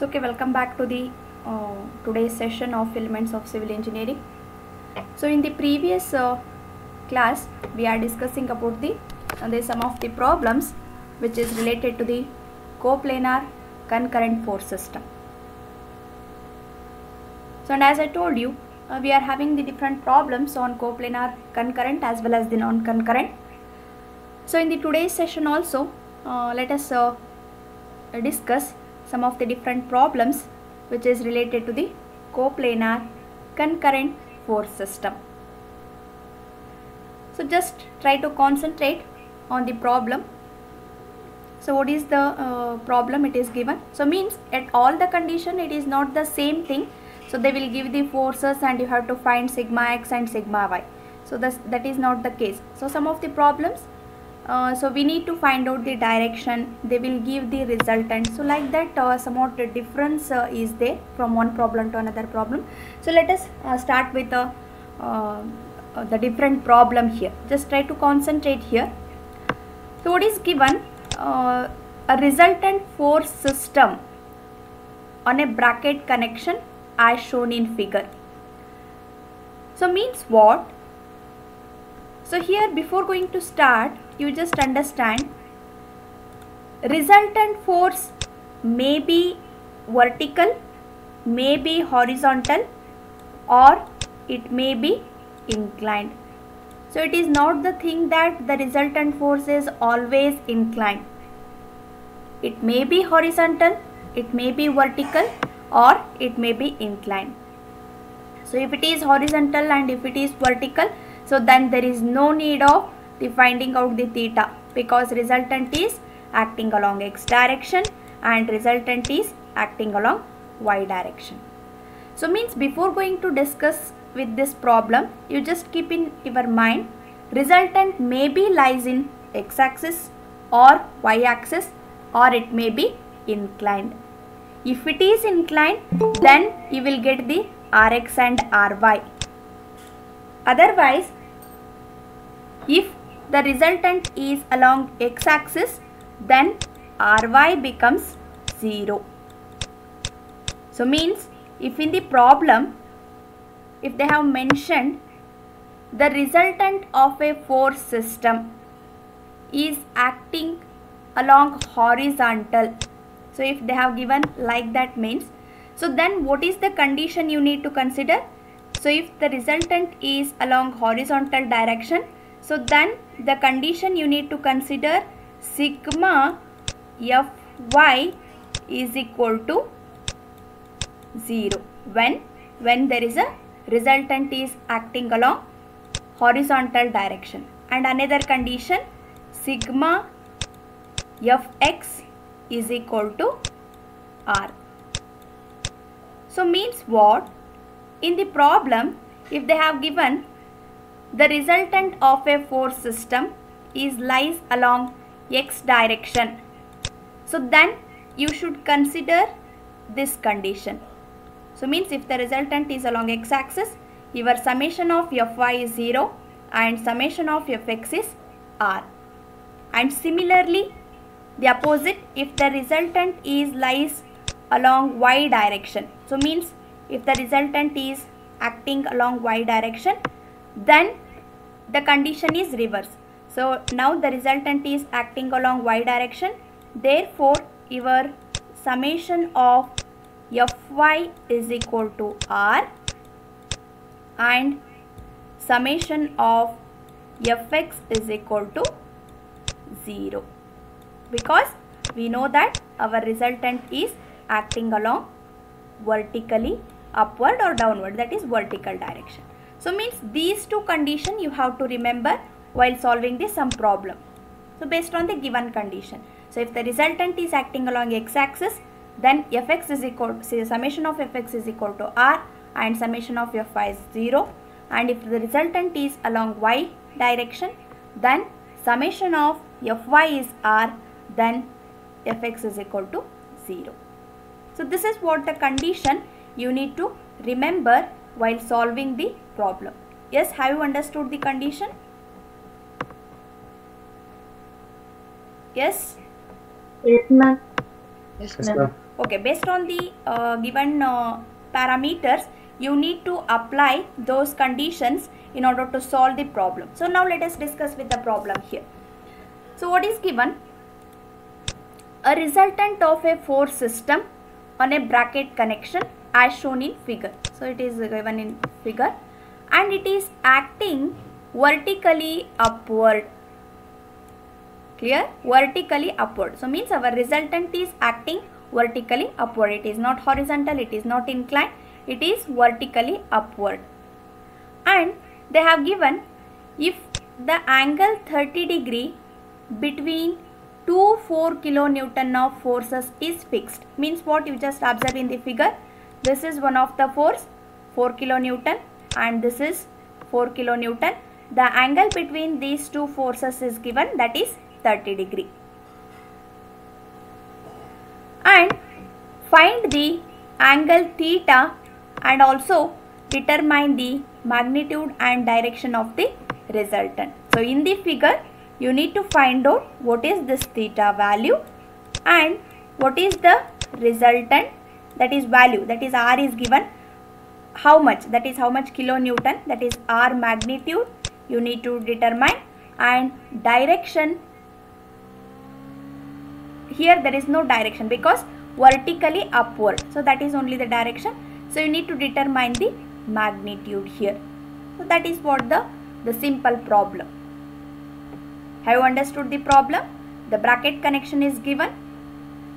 So okay, welcome back to the today's session of Elements of Civil Engineering. So in the previous class we are discussing about the some of the problems which is related to the coplanar concurrent force system. So and as I told you, we are having the different problems on coplanar concurrent as well as the non-concurrent. So in the today's session also, let us discuss some of the different problems which is related to the coplanar concurrent force system. So just try to concentrate on the problem. So what is the problem it is given? So means at all the condition it is not the same thing. So they will give the forces and you have to find sigma x and sigma y. So that is not the case. So some of the problems, so we need to find out the direction, they will give the resultant. So like that somewhat the difference is there from one problem to another problem. So let us start with the different problem here. Just try to concentrate here. So what is given? A resultant force system on a bracket connection as shown in figure. So means what? So here before going to start, you just understand resultant force may be vertical, may be horizontal, or it may be inclined. So it is not the thing that the resultant force is always inclined. It may be horizontal, it may be vertical, or it may be inclined. So if it is horizontal and if it is vertical, so then there is no need of the finding out the theta, because resultant is acting along x direction and resultant is acting along y direction. So means before going to discuss with this problem, you just keep in your mind resultant may be lies in x axis or y axis, or it may be inclined. If it is inclined, then you will get the Rx and Ry. Otherwise, if the resultant is along x axis, then Ry becomes 0. So means if in the problem, if they have mentioned the resultant of a force system is acting along horizontal, so if they have given like that means, so then what is the condition you need to consider? So if the resultant is along horizontal direction, so then the condition you need to consider sigma Fy is equal to 0 when there is a resultant is acting along horizontal direction. And another condition, sigma Fx is equal to R. So means what? In the problem, if they have given the resultant of a force system is lies along x direction, so then you should consider this condition. So means if the resultant is along x axis, your summation of Fy is 0 and summation of Fx is R. And similarly, the opposite, if the resultant is lies along y direction, so means if the resultant is acting along y direction, then the condition is reverse. So now the resultant is acting along y direction, therefore your summation of Fy is equal to R and summation of Fx is equal to 0, because we know that our resultant is acting along vertically upward or downward, that is vertical direction. So means these two conditions you have to remember while solving the sum problem. So based on the given condition, so if the resultant is acting along x axis, then Fx is equal to, summation of Fx is equal to R and summation of Fy is 0. And if the resultant is along y direction, then summation of Fy is R, then Fx is equal to 0. So this is what the condition you need to remember while solving the problem. Yes, have you understood the condition? Yes? Yes, ma'am. Yes, ma'am. Okay, based on the given parameters, you need to apply those conditions in order to solve the problem. So now let us discuss with the problem here. So what is given? A resultant of a force system on a bracket connection as shown in figure. So it is given in figure, and it is acting vertically upward. Clear? Vertically upward. So means our resultant is acting vertically upward. It is not horizontal, it is not inclined, it is vertically upward. And they have given, if the angle 30 degree between two 4 kilonewton of forces is fixed. Means what you just observe in the figure. This is one of the force, 4 kilonewton, and this is 4 kilonewton. The angle between these two forces is given, that is 30 degree. And find the angle theta and also determine the magnitude and direction of the resultant. So in the figure, you need to find out what is this theta value and what is the resultant, that is value, that is R is given, how much, that is how much kilonewton, that is R magnitude you need to determine, and direction. Here there is no direction because vertically upward, so that is only the direction. So you need to determine the magnitude here. So that is what the simple problem. Have you understood the problem? The bracket connection is given.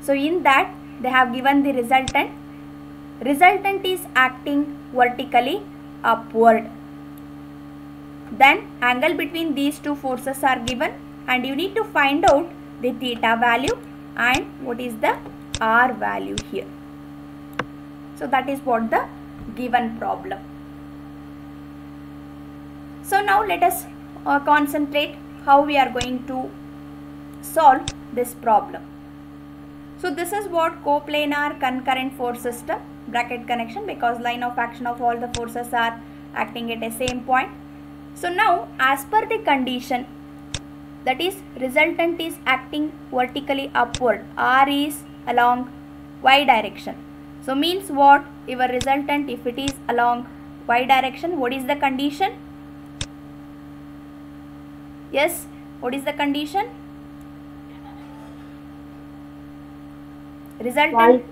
So in that they have given the resultant. Resultant is acting vertically upward. Then angle between these two forces are given, and you need to find out the theta value and what is the R value here. So that is what the given problem. So now let us concentrate how we are going to solve this problem. So this is what coplanar concurrent force system, bracket connection, because line of action of all the forces are acting at a same point. So now as per the condition, that is resultant is acting vertically upward, R is along y direction. So means what? Your resultant, if it is along y direction, what is the condition? Yes, what is the condition? Resultant,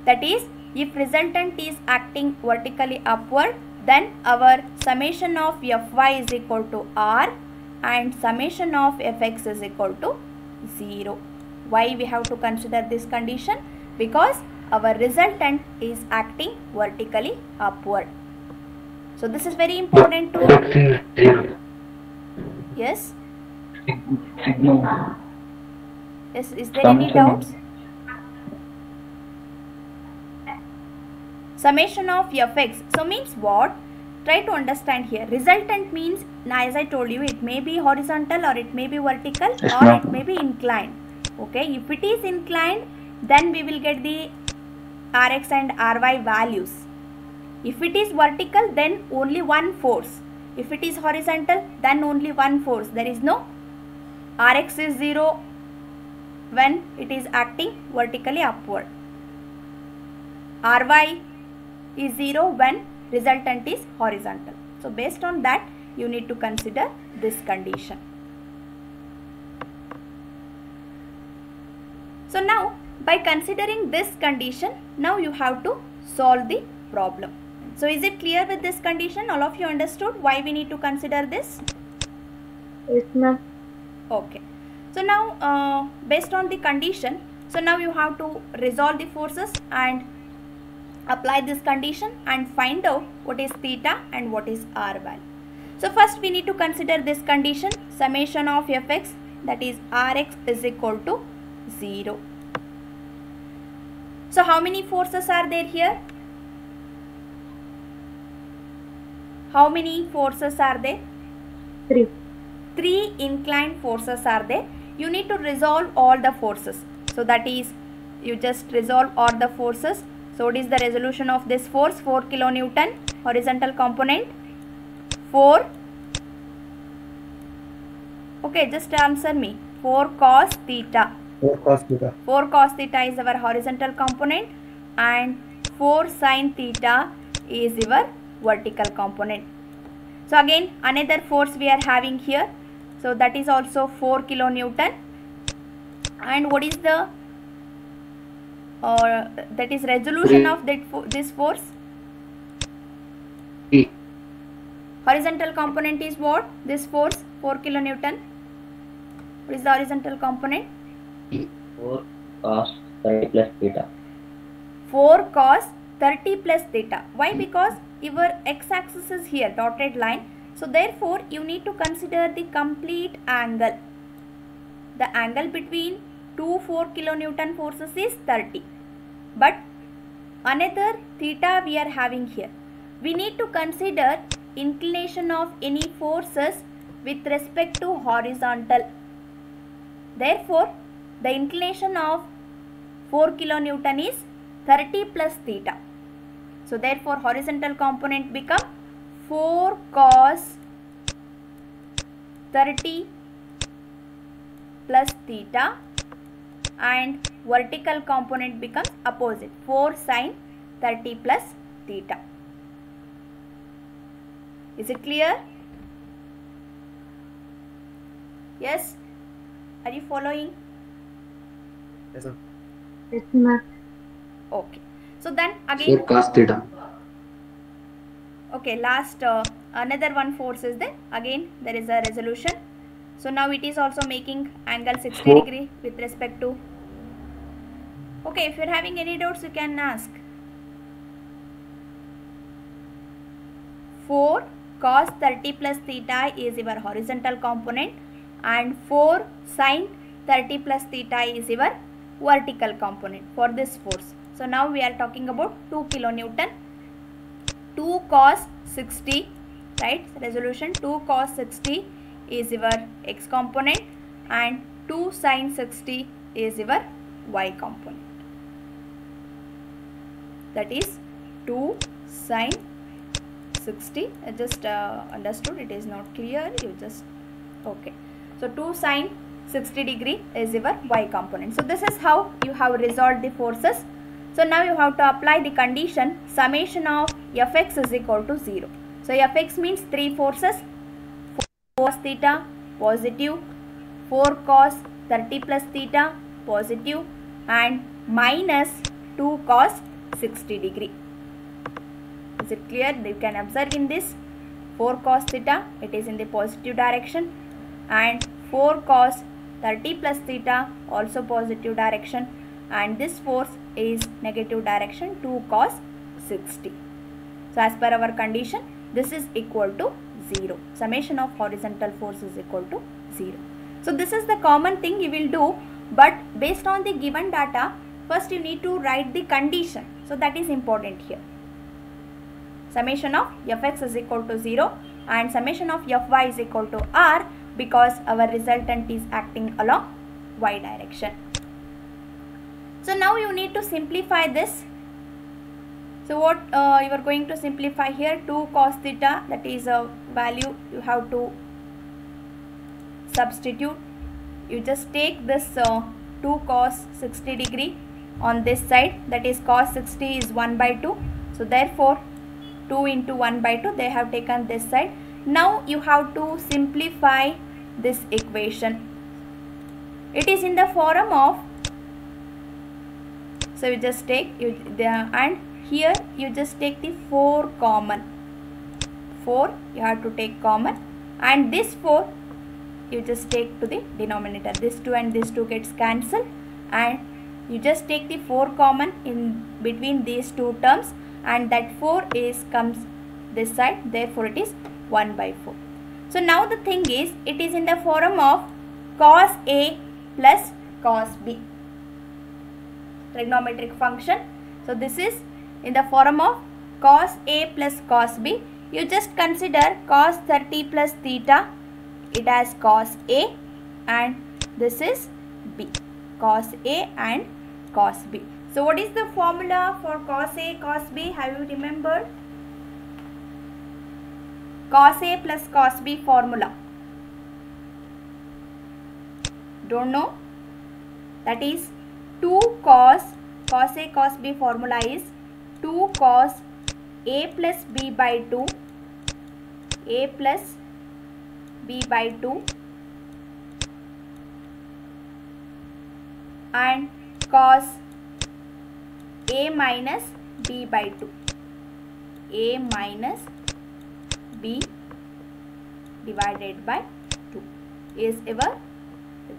that is, if resultant is acting vertically upward, then our summation of Fy is equal to R and summation of Fx is equal to 0. Why we have to consider this condition? Because our resultant is acting vertically upward. So this is very important to... Yes? Yes, is there any doubts? Summation of Fx. So means what? Try to understand here. Resultant means, as I told you, it may be horizontal or it may be vertical or it may be inclined. Okay, if it is inclined, then we will get the Rx and Ry values. If it is vertical, then only one force. If it is horizontal, then only one force. There is no Rx is 0 when it is acting vertically upward. Ry is 0 when resultant is horizontal. So based on that, you need to consider this condition. So now by considering this condition, now you have to solve the problem. So is it clear with this condition? All of you understood why we need to consider this? Yes, ma'am. Okay. So now based on the condition, so now you have to resolve the forces and apply this condition and find out what is theta and what is R value. So first we need to consider this condition, summation of Fx, that is Rx is equal to 0. So how many forces are there here? How many forces are there? 3. 3 inclined forces are there. You need to resolve all the forces. So that is, you just resolve all the forces. So what is the resolution of this force? 4 kilonewton, horizontal component, 4. Okay, just answer me. 4 cos theta. 4 cos theta. 4 cos theta is our horizontal component and 4 sin theta is your vertical component. So again another force we are having here. So that is also 4 kilonewton. And what is the that is resolution of this force? Horizontal component is what? This force 4 kilonewton. What is the horizontal component? 4 cos 30 plus theta. 4 cos 30 plus theta. Why? Because your x-axis is here, dotted line. So therefore you need to consider the complete angle. The angle between two 4 kilonewton forces is 30. But another theta we are having here. We need to consider inclination of any forces with respect to horizontal. Therefore, the inclination of 4 kilonewton is 30 plus theta. So therefore, horizontal component become 4 cos 30 plus theta, and vertical component becomes opposite, 4 sin 30 plus theta. Is it clear? Yes? Are you following? Yes, sir. Yes, ma'am. Okay. So then again, 4 cos theta. okay, last another one force is there. Again there is a resolution. So now it is also making angle 60 degree with respect to. Okay, if you are having any doubts you can ask. 4 cos 30 plus theta is your horizontal component and 4 sin 30 plus theta is your vertical component for this force. So now we are talking about 2 kilonewton. 2 cos 60, right? Resolution 2 cos 60 is your x component and 2 sin 60 is your y component. That is 2 sin 60. I just understood, it is not clear, you just okay. So 2 sin 60 degree is your y component. So this is how you have resolved the forces. So now you have to apply the condition summation of Fx is equal to 0. So Fx means 3 forces, 4 cos theta positive, 4 cos 30 plus theta positive, and minus 2 cos 60 degree. Is it clear? You can observe in this 4 cos theta, it is in the positive direction, and 4 cos 30 plus theta also positive direction, and this force is negative direction 2 cos 60. So as per our condition, this is equal to 0. Summation of horizontal force is equal to 0. So this is the common thing you will do, but based on the given data, first you need to write the condition. So that is important here. Summation of Fx is equal to 0 and summation of Fy is equal to R, because our resultant is acting along y direction. So now you need to simplify this. So what you are going to simplify here, 2 cos theta, that is a value you have to substitute. You just take this 2 cos 60 degree on this side, that is cos 60 is 1 by 2. So therefore 2 into 1 by 2, they have taken this side. Now you have to simplify this equation. It is in the form of, so you just take and here you just take the 4 common. 4 you have to take common, and this 4 you just take to the denominator. This 2 and this 2 gets cancelled, and you just take the 4 common in between these two terms, and that 4 is comes this side, therefore it is 1 by 4. So now the thing is, it is in the form of cos A plus cos B, trigonometric function. So this is in the form of cos A plus cos B. You just consider cos 30 plus theta, it as cos A, and this is B, cos A and cos B. So what is the formula for cos A, cos B? Have you remembered? Cos A plus cos B formula. Don't know? that is 2 cos A cos B formula is 2 cos A plus B by 2, A plus B by 2 and cos A minus B by 2, A minus B divided by 2 is our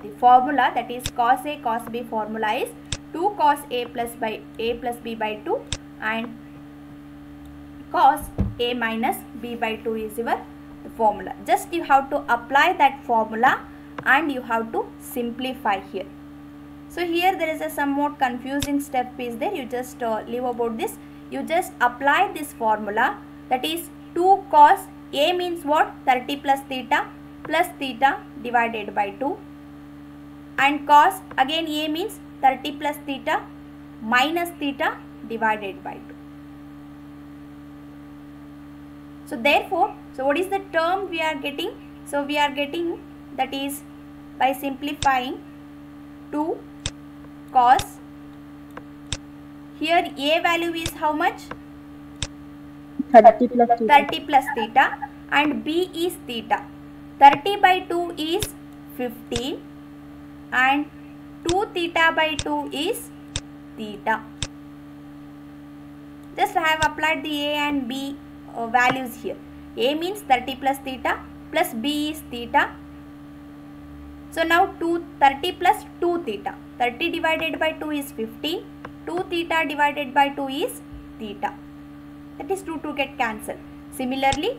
the formula, that is cos A cos B formula is 2 cos A plus B by 2 and cos A minus B by 2 is your formula. Just you have to apply that formula and you have to simplify here. So here there is a somewhat confusing step is there. You just leave about this. You just apply this formula, that is 2 cos A means what? 30 plus theta divided by 2 and cos again A means 30 plus theta minus theta divided by 2. So therefore, so what is the term we are getting? So we are getting, that is by simplifying 2 cos, here A value is how much? 30 plus theta. 30 plus theta and B is theta. 30 by 2 is 15 and 2 theta by 2 is theta. Just I have applied the A and B values here. A means 30 plus theta plus B is theta. So now 30 plus 2 theta. 30 divided by 2 is 15. 2 theta divided by 2 is theta. That is 2 get cancelled. Similarly,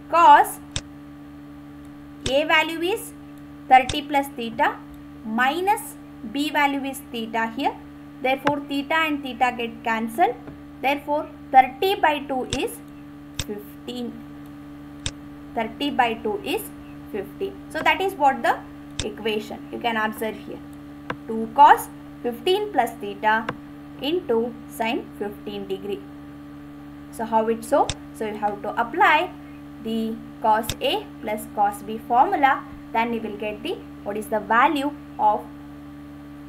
cos A value is 30 plus theta minus B value is theta here. Therefore, theta and theta get cancelled. Therefore, 30 by 2 is 15. 30 by 2 is 15. So that is what the equation you can observe here. 2 cos 15 plus theta into sin 15 degree. So how it so? So you have to apply the cos A plus cos B formula, then you will get the what is the value of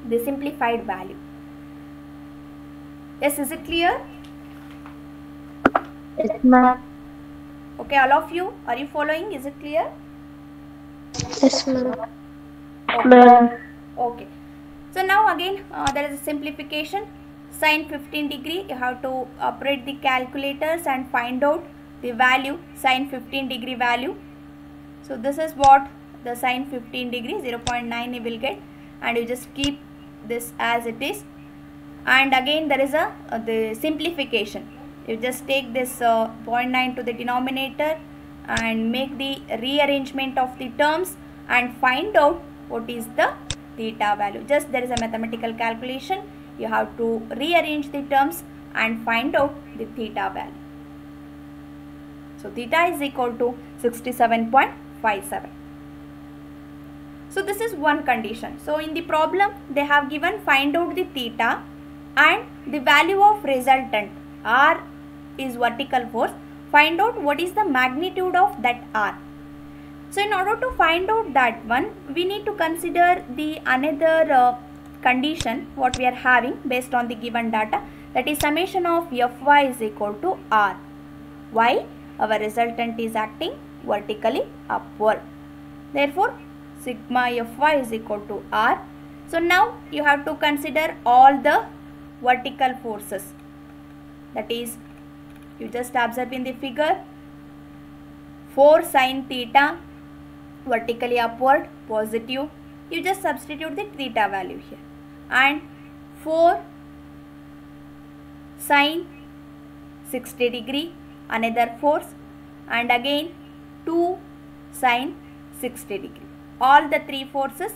the simplified value. Yes, is it clear? Yes, ma'am. Okay, all of you, are you following? Is it clear? Yes, ma'am. Okay. Okay. So now again there is a simplification. Sin 15 degree, you have to operate the calculators and find out the value, sin 15 degree value. So this is what the sin 15 degree, 0.9 you will get, and you just keep this as it is. And again there is a the simplification. You just take this 0.9 to the denominator and make the rearrangement of the terms and find out what is the theta value. Just there is a mathematical calculation. You have to rearrange the terms and find out the theta value. So theta is equal to 67.57. So this is one condition. So in the problem they have given find out the theta and the value of resultant. R is vertical force. Find out what is the magnitude of that R. So in order to find out that one, we need to consider the another condition what we are having based on the given data, that is summation of Fy is equal to R. Why? Our resultant is acting vertically upward. Therefore, sigma Fy is equal to R. So now you have to consider all the vertical forces. That is, you just observe in the figure 4 sin theta vertically upward positive. You just substitute the theta value here. And 4 sin 60 degree another force, and again 2 sin 60 degree. All the three forces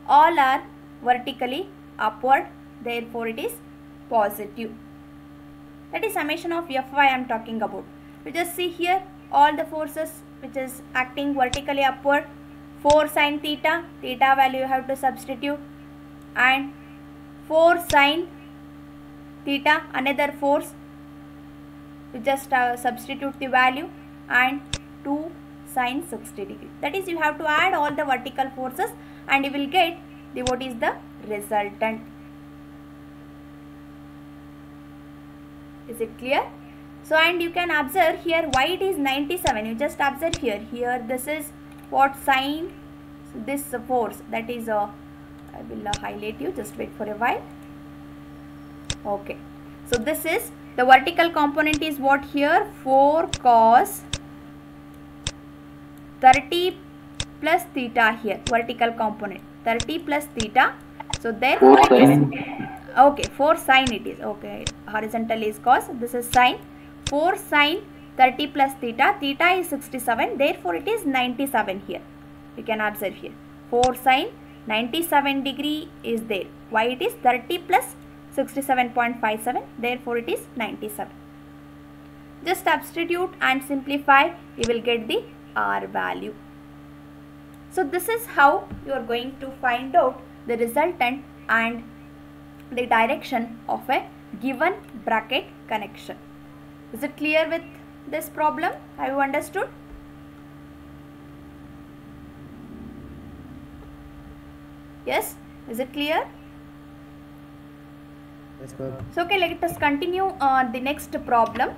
all are vertically upward, therefore it is positive. That is summation of Fy I am talking about. You just see here all the forces which is acting vertically upward. 4 sin theta, theta value you have to substitute, and 4 sin theta another force, you just substitute the value, and 2 sin 60 degree. That is, you have to add all the vertical forces and you will get what is the resultant. Is it clear? So, and you can observe here why it is 97. You just observe here. Here this is what sign, so this force, that is I will highlight you, just wait for a while. Okay, so this is the vertical component is what here, 4 cos 30 plus theta here, vertical component 30 plus theta. So therefore it is, okay, 4 sine it is, okay, horizontal is cos, this is sine, 4 sine 30 plus theta, theta is 67, therefore it is 97 here. You can observe here 4 sine 97 degree is there. Why it is 30 plus 67.57, therefore it is 97. Just substitute and simplify, you will get the R value. So this is how you are going to find out the resultant and the direction of a given bracket connection. Is it clear with this problem? Have you understood? Yes? Is it clear? Yes, ma'am. So okay, let us continue the next problem.